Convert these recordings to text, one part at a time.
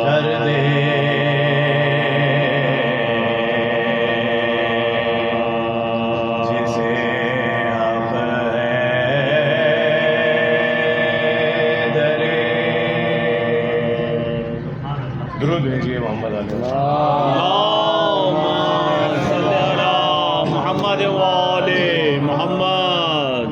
कर दे जिसे हक है दरे। दुरूद भेजिए मोहम्मद मोहम्मद वाले मोहम्मद।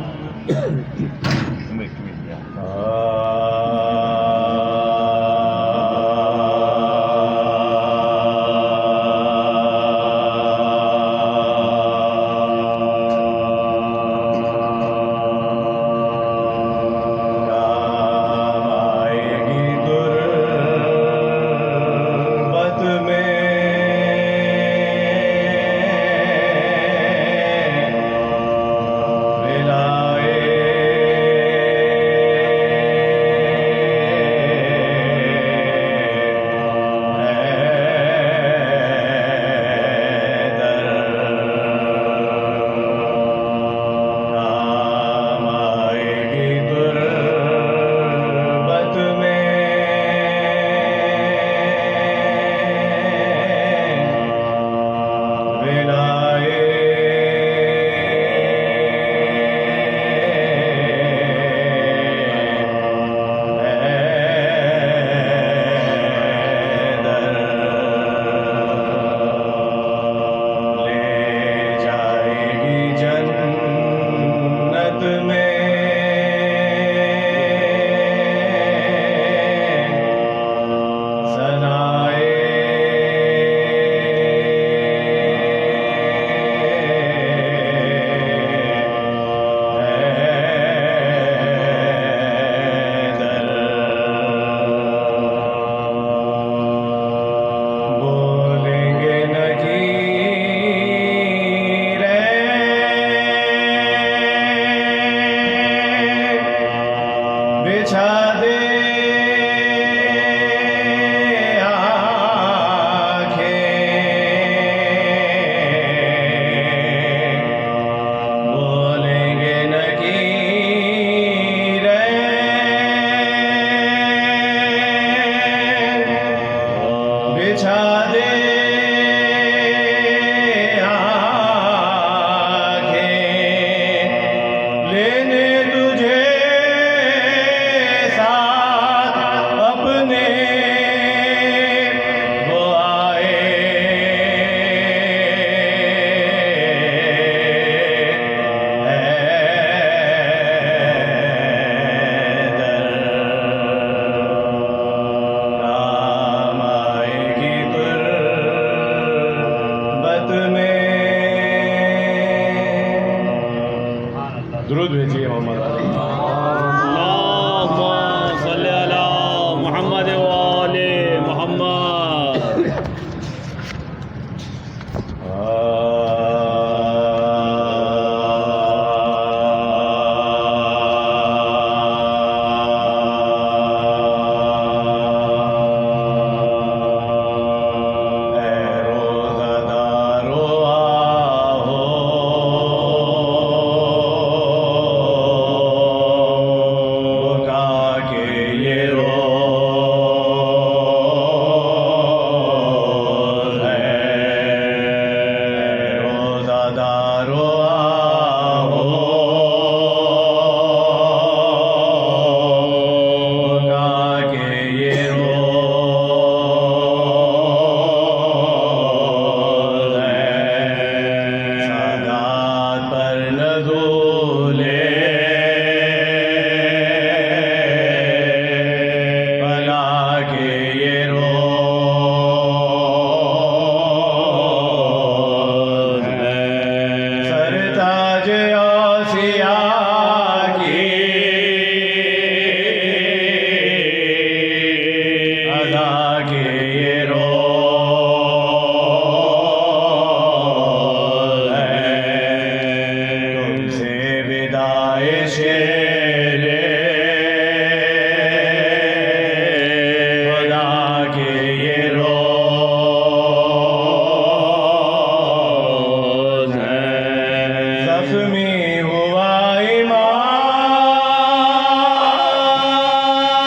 दुरूद भेजिए मोहम्मद मोहम्मद वाले मोहम्मद।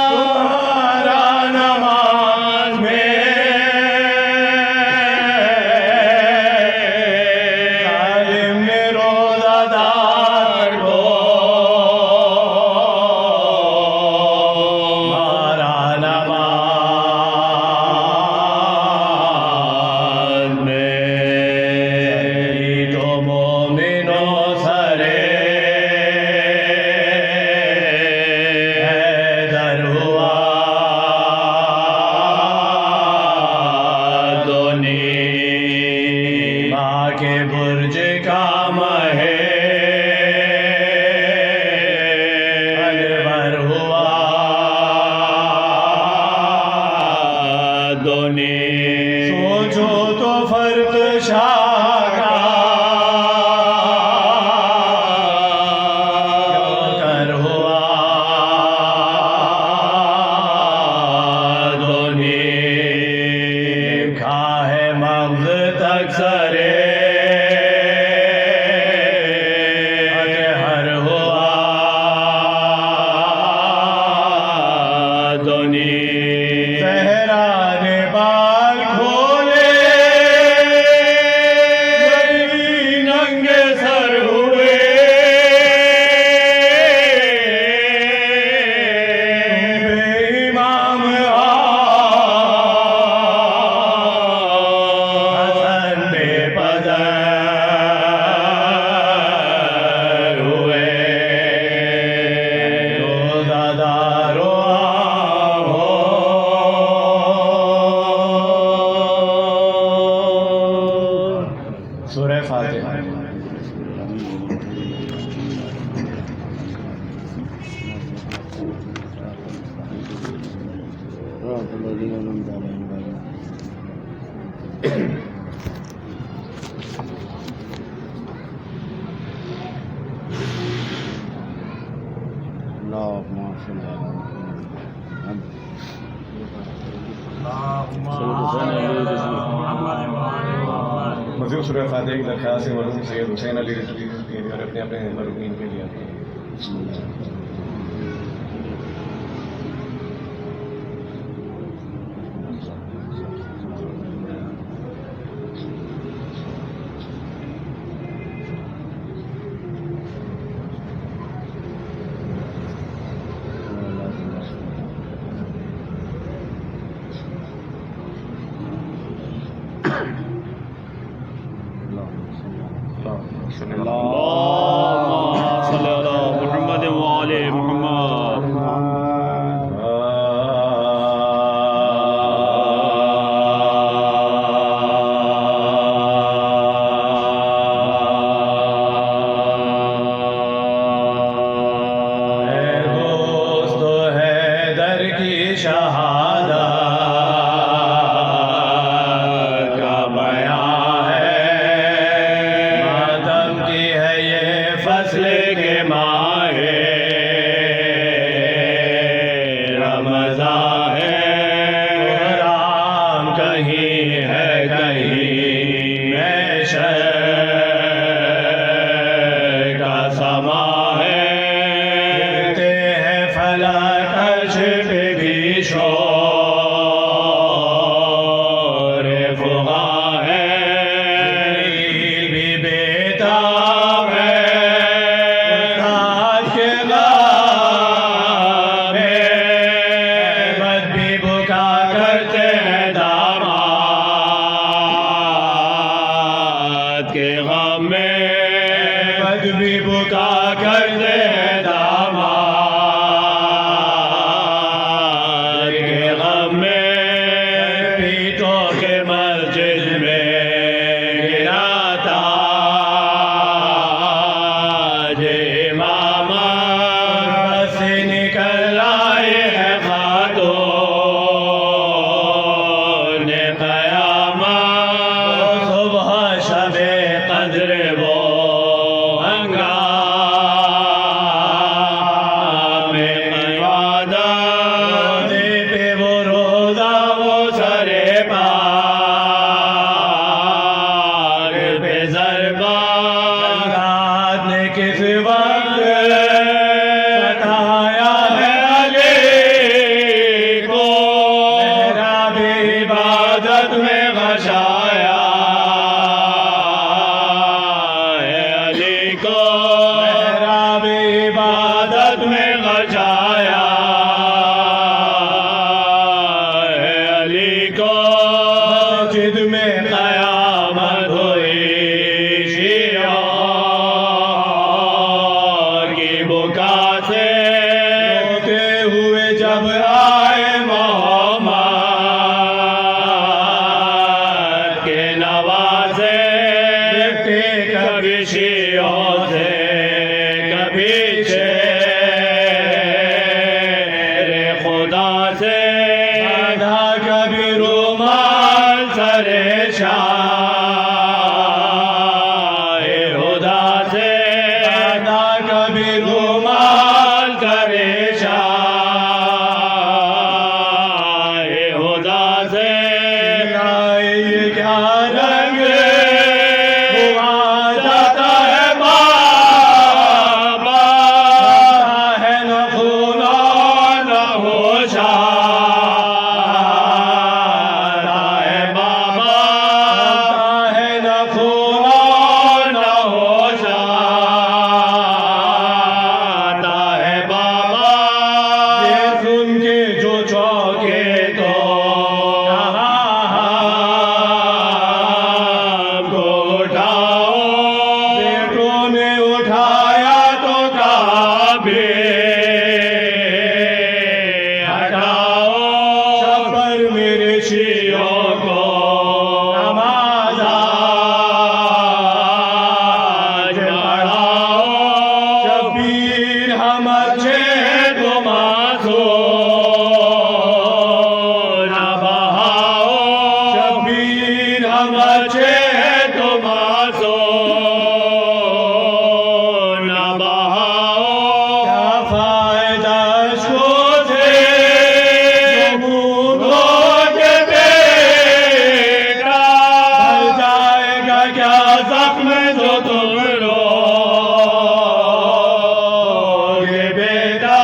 तुम्हारा नमाज में दोने सोचो तो फर्क शाका कर हुआ दोने खा है मग्ज तक सरे हर हुआ दोने सहरा ने बाल खोले नंगे सर हुए इमाम हसन बेपदर हुए रोज़ादारो सूरह फातिहा मज़ीद सूरह फातिहा की दरख्वास्त है मरहूम सैयद हुसैन अली रिजवी और अपने अपने मरहूमीन के लिए अल्लाहुम्मा सल्ली अला मुहम्मद व आले मुहम्मद दोस्त है दर की शहादत का बयां है मातम की है ये फसल के माहे रमज़ान है राम कहीं है कहीं मैशर का समा है गिरते हैं फलक अर्श पे भी शोर फुगा है नील भी बेताब है उस्ताद के गाम में अहमद भी बुका करते हैं दामाद के गम में अहमद भी बुका करते हैं दामाद के गम में पीठों के मस्जिद में गिराता जे इमामा से निकल आए हैं खातून ने कयामा सुबह शबे कद्र वो हंगाम इबादत पे वो रोजा वो सरे पार पे ज़रबा जल्लाद ने किस वक्त सताया है अली को मेहराब इबादत में गशाया है अली को मेहराब इबादत में गशाया है अली को मस्जिद में क़यामत हुई शियार की बुका से रोते हुए जब आए मोहम्मद के नवासे देखते कभी शियों से कभी शेर खुदा से आधा कभी रूम परेशान खुदा से ना कभी गुमान परेशान खुदा से ये क्या रंग हुआ जाता है बाबा है न खुदा न होशार है बाबा है न खुदा न होशार है बाबा ये सुन के जो चौके तो हमको उठाओ बेटों ने उठाया तो काबे हटाओ पर मेरे शियों को नमाज आज पढ़ाओ शबीर हम अच्छे तुमासो न बहाओ शबीर हम अच्छे तुमासो न बहाओ क्या फायदा सोचे के बेटा भर जाएगा क्या जख्म जो तुम रोगे बेटा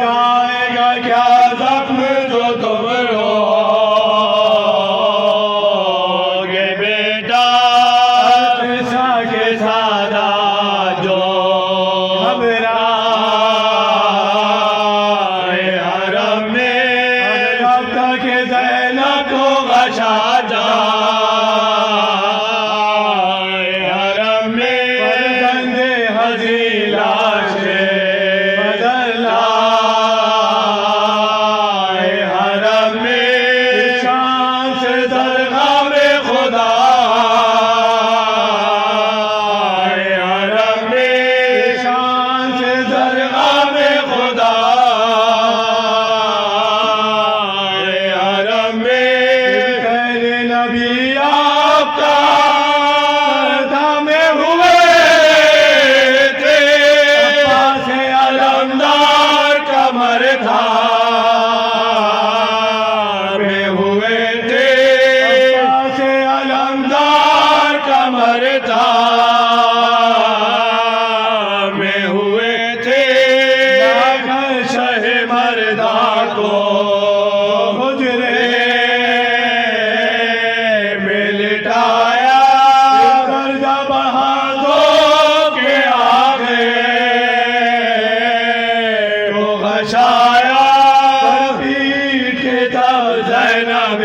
जाएगा क्या जख्म जो तुम रोगे बेटा ऐसा के सादा जो घबराए हरम में अब तक ज़ैनब को बचा जाए हरम में गंदे हजीला से बदलाए हरम में शान से दरगाह में खुदा हरम में शान से दरगाह में खुदा हरम में तेरे नबी आपका में हुए थे से अलमदार कमर था में हुए थे से अलमदार कमर था में हुए थे शह मर्दा को गुजरे में लिटाया कर्जा बढ़ा दो के आगे को घसाया पीठ के तब ज़ैनब